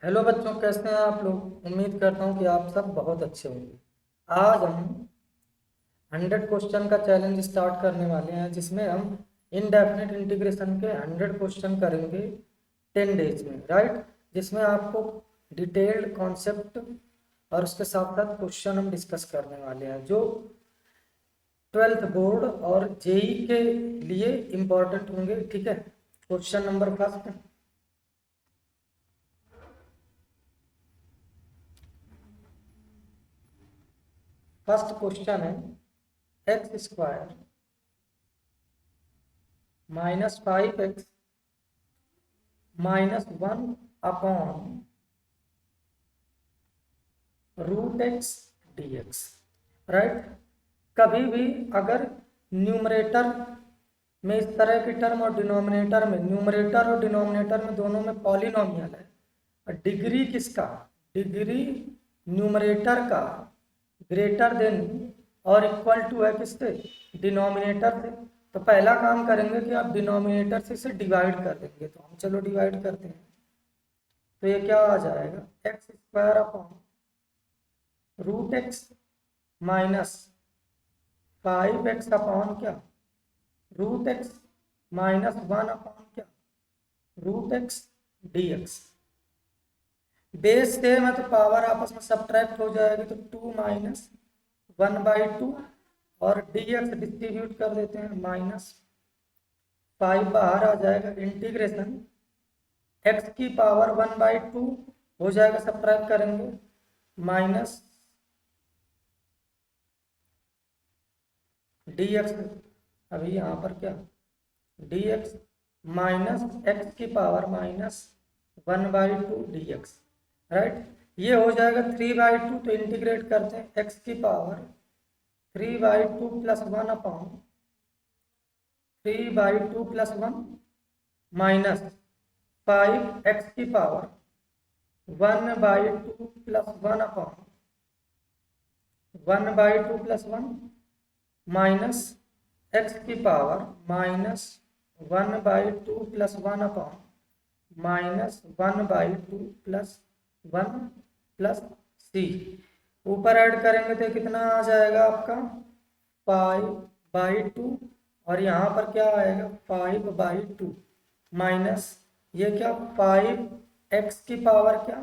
Hello बच्चों, कैसे हैं आप लोग। उम्मीद करता हूँ कि आप सब बहुत अच्छे होंगे। आज हम 100 क्वेश्चन का चैलेंज स्टार्ट करने वाले हैं, जिसमें हम इनडेफिनेट इंटीग्रेशन के 100 क्वेश्चन करेंगे 10 डेज में, राइट। जिसमें आपको डिटेल्ड कॉन्सेप्ट और उसके साथ साथ क्वेश्चन हम डिस्कस करने वाले हैं, जो 12th बोर्ड और जेई के लिए इम्पोर्टेंट होंगे। ठीक है, question number first. First question है x² -5x -1 upon √x dx, right. कभी भी अगर न्यूमरेटर में इस तरह की टर्म और डिनोमिनेटर में, न्यूमरेटर और डिनोमिनेटर में दोनों में पॉलिनोमियल है, और डिग्री किसका, डिग्री न्यूमरेटर का ग्रेटर देन और इक्वल टू है किससे, डिनोमिनेटर से। तो पहला काम करेंगे कि आप डिनोमिनेटर से इसे डिवाइड कर देंगे। तो हम चलो डिवाइड करते हैं। तो ये क्या आ जाएगा, x² upon √x -5x upon क्या, √x -1 अपॉन क्या, √x dx। बेस सेम है तो पावर आपस में सब्ट्रैक्ट हो जाएगी, तो 2 -1/2 और dx डिस्ट्रीब्यूट कर देते हैं, -5 बाहर आ जाएगा, इंटीग्रेशन x की पावर 1/2 हो जाएगा, सब्ट्रैक्ट करेंगे, माइनस dx, अभी यहाँ पर क्या, dx माइनस x की पावर -1/2 dx, राइट। ये हो जाएगा 3/2। तो इंटीग्रेट करते हैं, x की पावर 3/2 +1 अपॉन 3/2 +1 -5x की पावर 1/2 +1 अपॉन 1/2 +1 माइनस x की पावर -1/2 +1 अपॉन -1/2 +1 प्लस c। ऊपर ऐड करेंगे तो कितना आ जाएगा आपका 5/2, और यहाँ पर क्या आएगा 5/2 माइनस ये क्या 5x की पावर क्या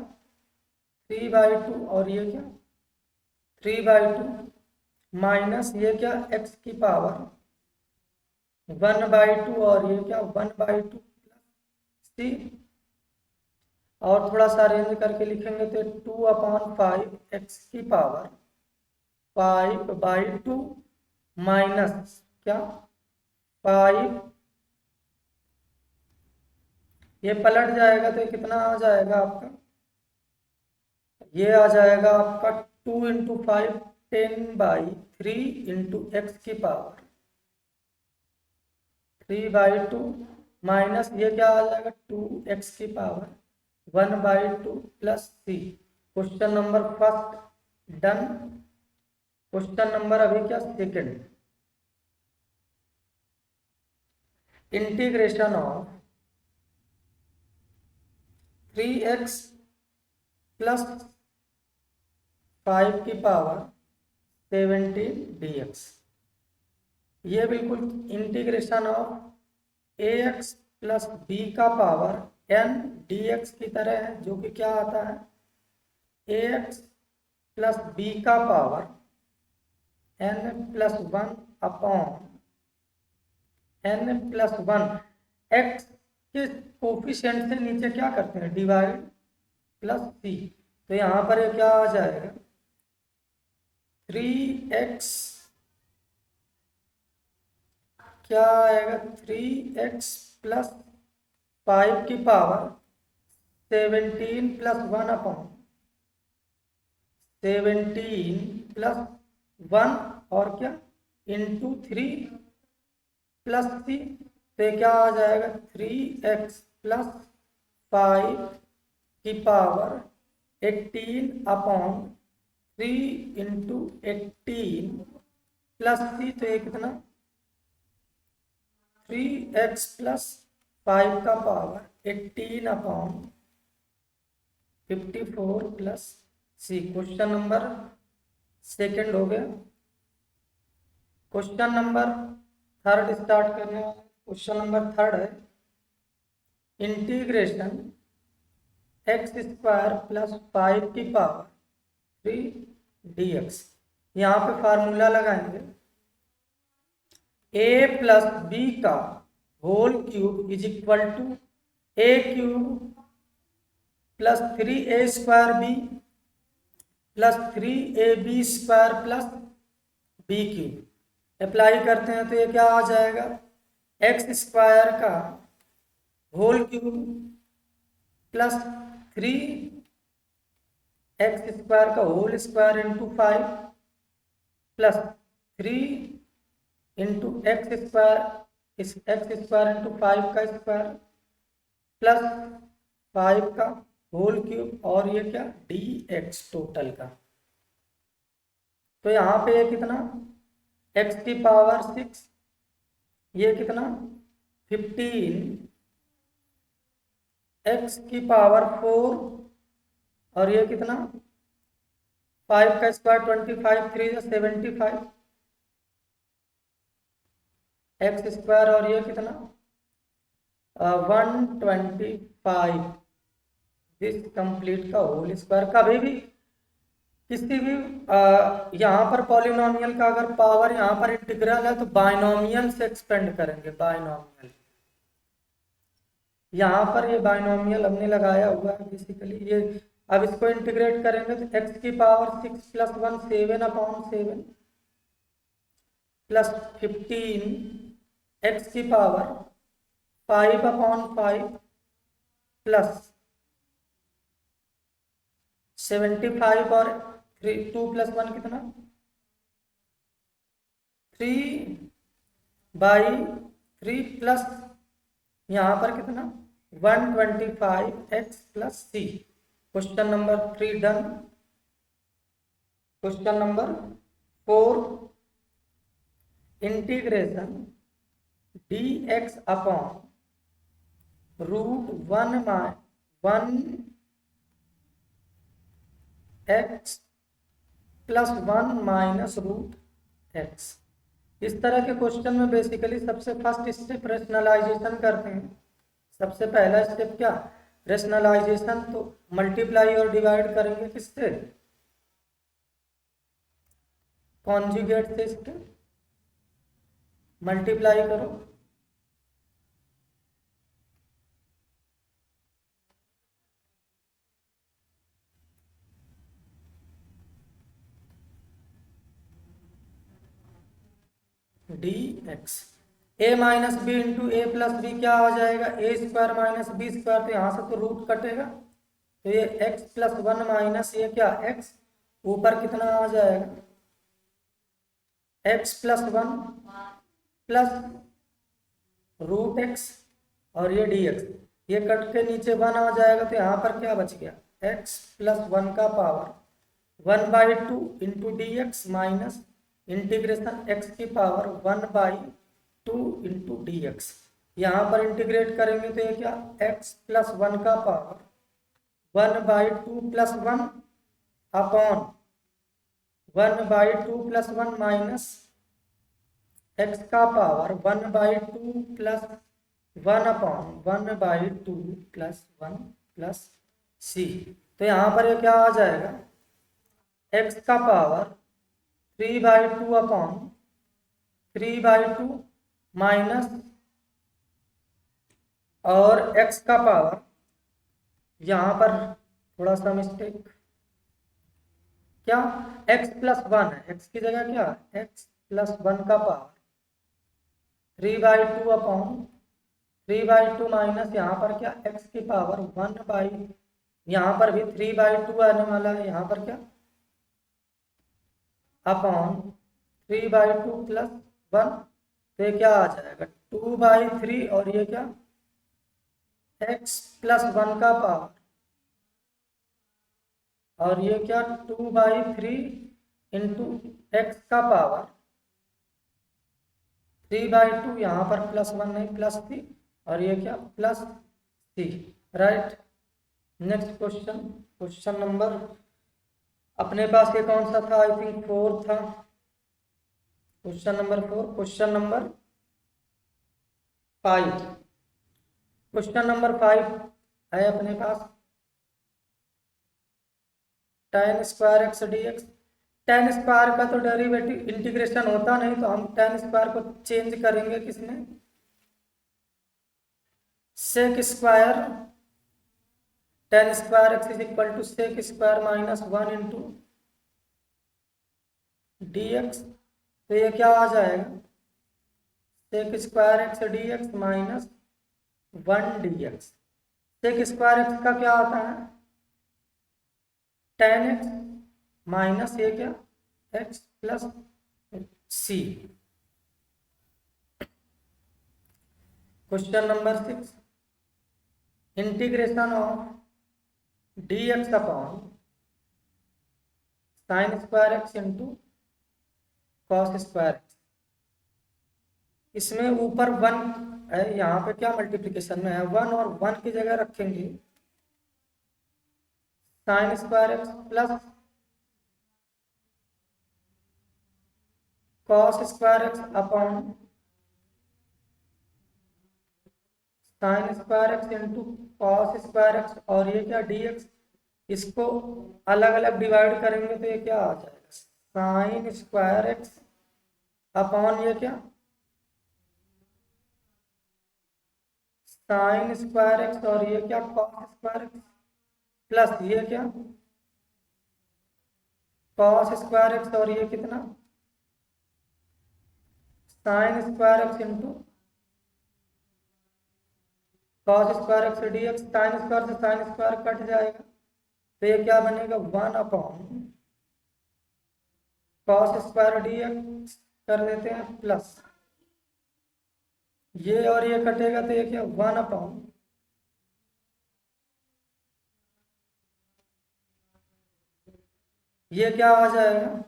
3/2, और ये क्या 3/2 माइनस ये क्या x की पावर 1/2, और ये क्या 1/2 प्लस c। और थोड़ा सा अरेंज करके लिखेंगे तो 2/5 x की पावर 5/2 माइनस क्या 5, ये पलट जाएगा तो ये कितना आ जाएगा आपका, ये आ जाएगा आपका 2 × 5 10/3 × x की पावर 3/2 माइनस ये क्या आ जाएगा 2x की power 1/2 plus c। Question number first done. Question number अभी क्या, second. Integration of 3x plus 5 की पावर 17 dx, ये बिल्कुल integration of ax plus b का पावर n dx की तरह है, जो कि क्या आता है ax प्लस b का power n+1 upon n+1। x के कोफिशिएंट से नीचे क्या करते हैं, डिवाइड, प्लस c। तो यहाँ पर ये क्या आ जाएगा 3x, क्या आएगा 3x प्लस 5 की पावर 17+1 अपॉन 17+1, और क्या इंटू 3 प्लस c। तो क्या आ जाएगा 3x प्लस 5 की पावर 18 अपॉन 3 × 18 प्लस c। तो ये कितना 3x प्लस 5 का power 18 upon 54 plus c. Question number second हो गया। क्वेश्चन नंबर थर्ड स्टार्ट करने वाले। क्वेश्चन नंबर थर्ड है इंटीग्रेशन एक्स स्क्वायर प्लस 5 की पावर 3 dx। यहाँ पे फार्मूला लगाएंगे a प्लस बी का whole cube is equal to a cube plus 3a square b plus 3ab square plus b cube. Apply करते हैं तो ये क्या आ जाएगा, एक्स स्क्वायर का whole cube plus 3x square का whole square into 5 plus 3 into x square, इस एक्स स्क्वायर इंटू 5 का स्क्वायर प्लस 5 का होल क्यूब और ये क्या dx टोटल का। तो यहाँ पे ये कितना x की पावर 6, ये कितना 15, x की पावर 4 और ये कितना 5 का स्क्वायर 25, 3 75 एक्स स्क्वायर और ये कितना 125 दिस कंप्लीट का होल स्क्वायर। कभी भी किसी भी यहाँ पर पॉलिनोमियल का अगर पावर यहाँ पर इंटीग्रल है तो बाइनोमियल से एक्सपेंड करेंगे, बाइनोमियल। यहाँ पर ये बाइनोमियल हमने लगाया हुआ है बेसिकली। ये अब इसको इंटीग्रेट करेंगे तो x की पावर 6 प्लस 1 7/7 प्लस 15 x की पावर 5/5 प्लस 75 और 2 प्लस 1 कितना 3/3 प्लस यहाँ पर कितना 125x plus c। Question number 3 done. Question number 4 integration dx upon root 1 x plus 1 minus root x। इस तरह के क्वेश्चन में बेसिकली सबसे फर्स्ट स्टेप रेशनलाइजेशन करते हैं। सबसे पहला स्टेप क्या रेशनलाइजेशन, तो मल्टीप्लाई और डिवाइड करेंगे किससे, कॉन्जुगेट से। इसके मल्टीप्लाई करो dx a minus B into A plus B क्या आ जाएगा A square minus B square. तो यहाँ से तो रूट कटेगा तो ये x प्लस 1 माइनस ये क्या x ऊपर कितना आ जाएगा x plus 1 plus root x और ये dx, ये कट के नीचे 1 आ जाएगा तो यहाँ पर क्या बच गया x प्लस 1 का power 1/2 into dx minus integration x की पावर 1/2 इंटू dx। यहाँ पर इंटीग्रेट करेंगे तो ये क्या x प्लस 1 का power 1/2 plus 1 upon 1/2 plus 1 minus x का power 1/2 plus 1 upon 1/2 plus 1 plus c। तो यहाँ पर ये क्या आ जाएगा x का पावर 3/2 अपॉन 3/2 माइनस और x का पावर, यहाँ पर थोड़ा सा मिस्टेक, क्या x प्लस 1 है, x की जगह क्या x प्लस 1 का पावर 3/2 अपॉन 3/2 माइनस यहाँ पर क्या x की पावर 1/, यहाँ पर भी 3/2 आने वाला है, यहाँ पर क्या अपॉन 3/2 प्लस 1। तो ये क्या आ जाएगा 2/3 और ये क्या x प्लस 1 का पावर और ये क्या 2/3 इंटू एक्स का पावर 3/2, यहाँ पर प्लस 1 नहीं प्लस 3 और ये क्या plus 3, right. Next question, question number अपने पास ये कौन सा था, आई थिंक 4 था। Question number 4, question number 5। Question number 5 है अपने पास tan square x d x. Ten square का तो डेरिवेटिव इंटीग्रेशन होता नहीं, तो हम टेन स्क्वायर को चेंज करेंगे किसमें, sec square. Tan square x is equal to sec square minus 1 into d x. तो ये क्या आ जाएगा, sec square x d x minus 1 d x. Sec square x का क्या आता है, टेन एक्स माइनस ये क्या, x plus c. Question number 6, integration of d x upon sine square x into cos square x. इसमें ऊपर 1 है, यहाँ पे क्या मल्टीप्लिकेशन में है, 1 और 1 की जगह रखेंगे sign square x plus cos square x upon sine square x into cos square x, और ये क्या डी एक्स। इसको अलग अलग डिवाइड करेंगे तो ये क्या आ जाएगा, साइन स्क्वायर एक्स अपॉन ये क्या, साइन स्क्वायर एक्स, और ये क्या कॉस स्क्वायर एक्स, प्लस ये क्या कॉस स्क्वायर एक्स, और ये कितना sign square x into cos square x d x. Sine square से साइन स्क्वायर कट जाएगा, तो ये क्या बनेगा 1 upon cos square D x कर देते हैं प्लस ये, और ये कटेगा तो ये क्या 1 अपॉन ये क्या आ जाएगा,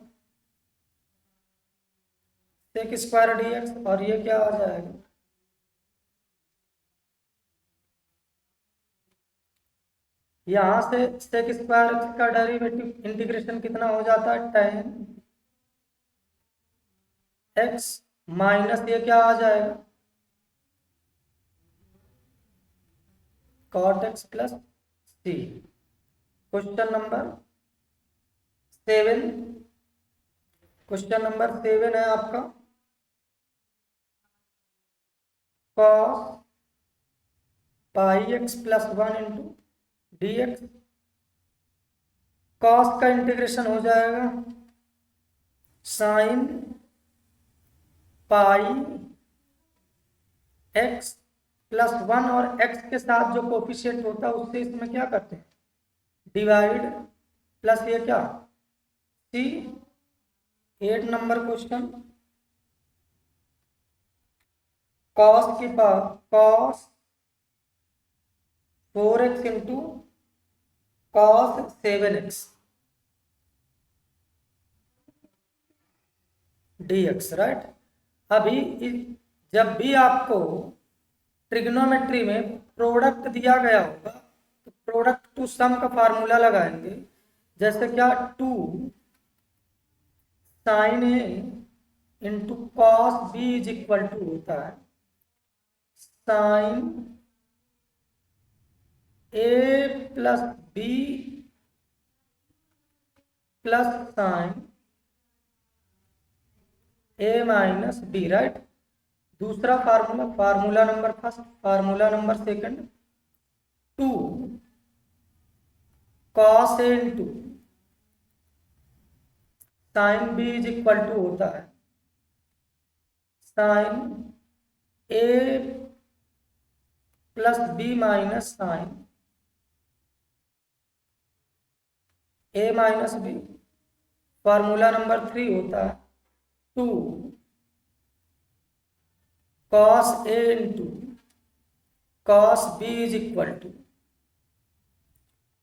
सेक स्क्वायर डी एक्स, और ये क्या आ जाएगा, यहां से सेक स्क्वायर एक्स का डेरिवेटिव इंटीग्रेशन कितना हो जाता है, टेन एक्स माइनस ये क्या आ जाएगा, cot x plus c. Question number 7, question number 7 है आपका cos pi x plus 1 into d x. Cos का इंटीग्रेशन हो जाएगा साइन पाई एक्स प्लस 1, और एक्स के साथ जो कोफिशिएंट होता है उससे इसमें क्या करते हैं, डिवाइड, प्लस ये क्या सी। 8 नंबर क्वेश्चन, कॉस की power cos 4x into cos 7x dx, right. अभी जब भी आपको ट्रिग्नोमेट्री में प्रोडक्ट दिया गया होगा तो प्रोडक्ट टू सम का फार्मूला लगाएंगे, जैसे क्या 2 sine A into cos B is equal to होता है sine A plus B plus sine A minus B, right. दूसरा formula, formula number first, formula number second, 2 cos A into sine B is equal to होता है sine A plus B minus sine A minus B. Formula number 3 होता है 2 cos A into cos B is equal to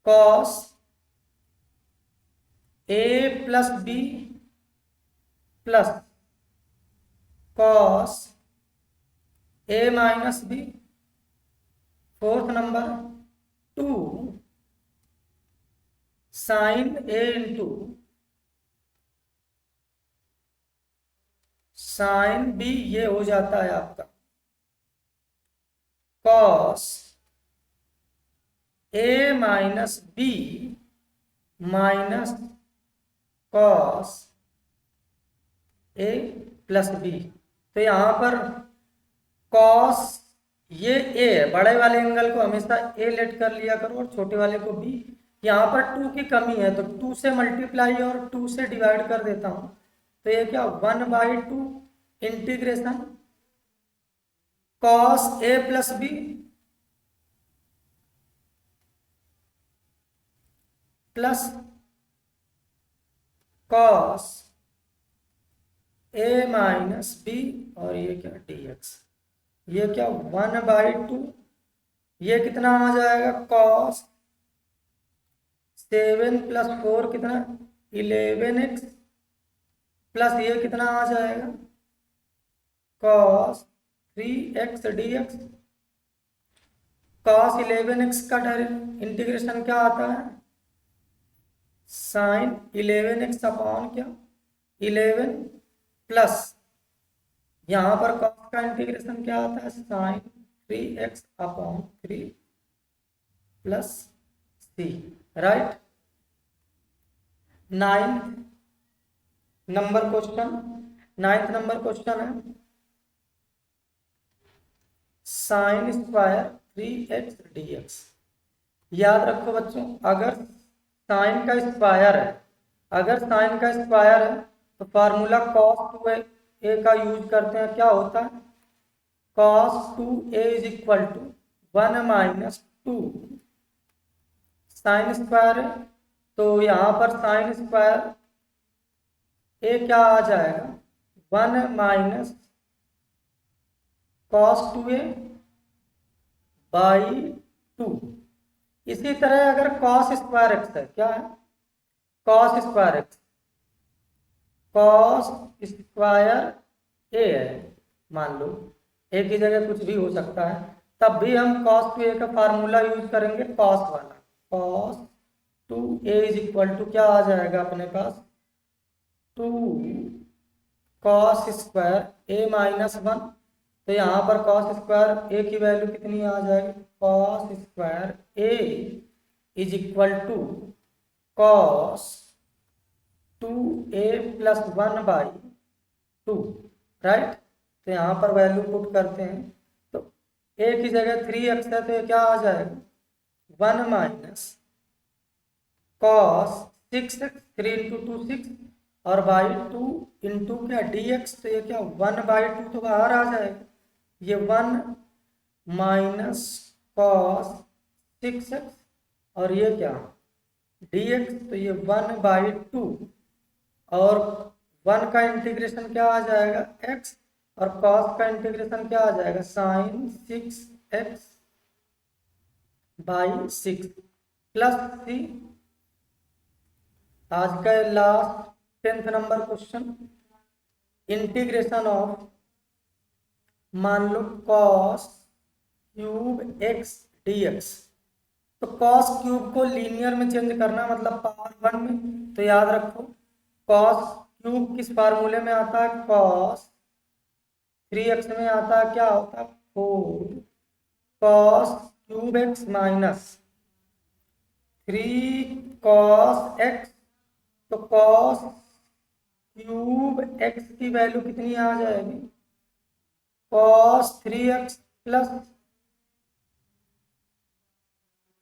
cos A plus B plus cos a minus b. Fourth number 2 sine A into sine b, ये हो जाता है आपका cos a minus b minus cos A plus b. तो यहां पर cos, ये ए है, बड़े वाले एंगल को हमेशा ए लेट कर लिया करो और छोटे वाले को बी। यहाँ पर 2 की कमी है तो 2 से मल्टीप्लाई और 2 से डिवाइड कर देता हूं। तो ये क्या 1/2 integration cos A plus B plus cos a minus B, और ये क्या dx, ये क्या 1/2, ये कितना आ जाएगा कॉस 7 प्लस 4 कितना 11x, प्लस ये कितना आ जाएगा cos 3x dx। Cos 11x का इंटीग्रेशन क्या आता है साइन 11x अपॉन क्या 11 प्लस यहां पर कॉस का इंटीग्रेशन क्या आता है साइन 3x अपॉन 3 प्लस सी, राइट। 9th नंबर क्वेश्चन है साइन स्क्वायर 3x dx। याद रखो बच्चों, अगर साइन का स्क्वायर है, तो फार्मूला cos 2a का यूज करते हैं। क्या होता है cos 2a is equal to 1 minus 2 sine square है, तो यहां पर साइन स्क्वायर ए क्या आ जाएगा 1 माइनस cos 2a बाई 2। इसी तरह अगर cos स्क्वायर x है, क्या है cos square x, cos square a है, मान लो ए की जगह कुछ भी हो सकता है, तब भी हम cos 2a का फार्मूला यूज करेंगे cos वाला। cos 2a is equal to क्या आ जाएगा अपने पास 2 cos स्क्वायर a माइनस 1। तो यहाँ पर cos स्क्वायर a की वैल्यू कितनी आ जाएगी cos square a is equal to cos 2a plus 1/2, right. तो यहाँ पर वैल्यू पुट करते हैं, तो a की जगह 3x है, तो ये क्या आ जाएगा 1 माइनस cos 6x, 3 इंटू 2 6, और बाई 2 इंटू क्या dx, तो ये क्या 1/2 तो बाहर आ जाएगा, ये 1 माइनस cos 6x, और ये क्या dx, तो ये 1/2, और 1 का इंटीग्रेशन क्या आ जाएगा x, और cos का इंटीग्रेशन क्या आ जाएगा साइन 6x बाई 6 प्लस सी। आज का last 10th number question, integration of मान लो cos क्यूब x dx। तो cos क्यूब को लीनियर में चेंज करना, मतलब पावर 1 में। तो याद रखो cos क्यूब किस फार्मूले में आता है cos 3x में आता है, क्या होता है 4 cos cube x minus 3 cos x। तो cos क्यूब x की वैल्यू कितनी आ जाएगी cos 3x plus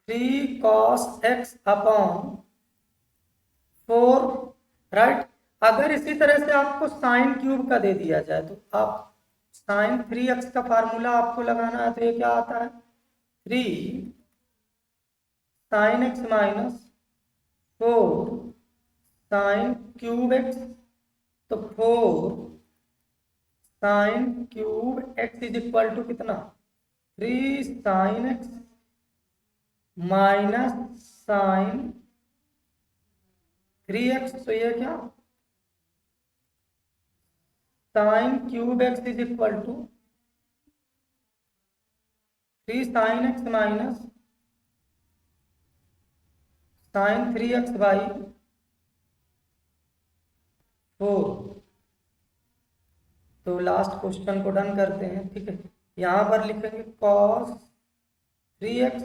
3 cos x upon 4, right. अगर इसी तरह से आपको साइन क्यूब का दे दिया जाए, तो आप साइन 3x का फार्मूला आपको लगाना है, तो ये क्या आता है 3 sine x minus 4 sine cube x। तो 4 sine cube x is equal to कितना 3 sine x minus sine 3x। तो ये क्या sine cube x is equal to 3 sine x minus sine 3x by 4। तो लास्ट क्वेश्चन को done करते हैं, ठीक है। यहां पर लिखेंगे cos 3x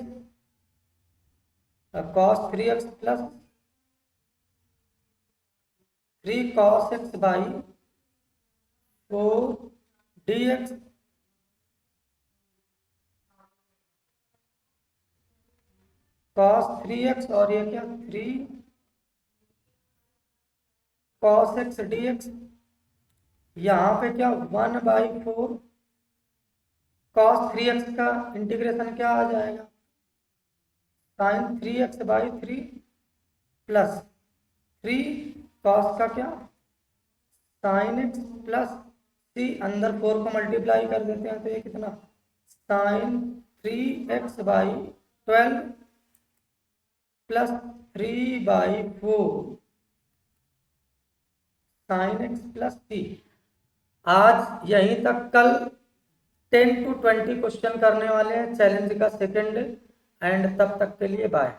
plus 3 cos x by 4 dx cos 3x और ये क्या 3 cos x dx। यहाँ पे क्या 1/4 cos 3x का इंटीग्रेशन क्या आ जाएगा, sin 3x by 3 plus 3 cos का क्या sin x प्लस c, अंदर 4 को मल्टीप्लाई कर देते हैं तो ये कितना sin 3x by 12 plus 3/4 sin x plus c। आज यहीं तक, कल 10 to 20 क्वेश्चन करने वाले हैं चैलेंज का सेकंड, एंड तब तक के लिए बाय।